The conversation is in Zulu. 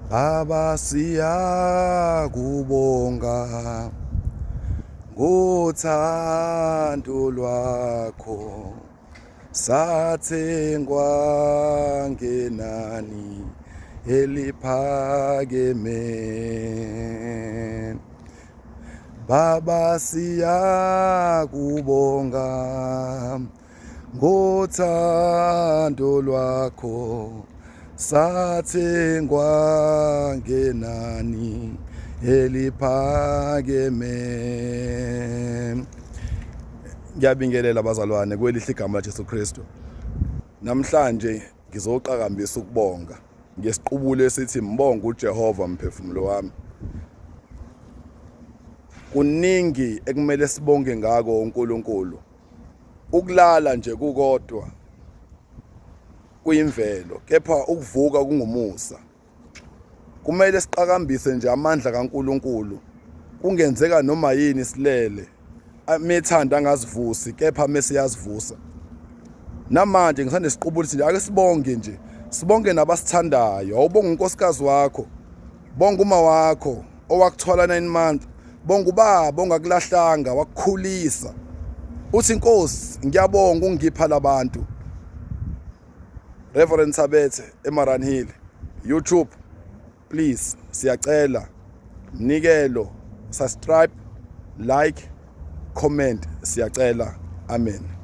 Baba siyakubonga ngothando lwakho, sathengwa ngenani eliphakeme. Baba siyakubonga ngothando lwakho, sathengwa ngenani eliphakeme. Ngiyabingelela bazalwane kwelihle igama laJesu Kristu. Namhlanje ngizoqhakambisa ukubonga ngesiqubulo esithi mbonga uJehova mphefumulo wami. Kuningi ekumele sibonge ngako uNkulunkulu. Ukulala nje kukodwa kuyimvelo, kepha ukuvuka kungumusa. Kumele siqhakambise nje amandla kaNkulunkulu. Kungenzeka noma yini silele, methanda angazivusi kepha mesiyazivusa. Namanje ngisande siqubulo sithi ake sibonge nje, sibonge nabasithandayo. Awubonga unkosikazi wakho, bonga uma wakho owakuthwala 9 months, bonga ubaba ongakulahlanga wakukhulisa. Uthi Nkosi ngiyabonga ungipha labantu. Reverend Sabethe eMaran Hill, YouTube, please siyacela mnikelo, subscribe, like, comment, siyacela. Amen.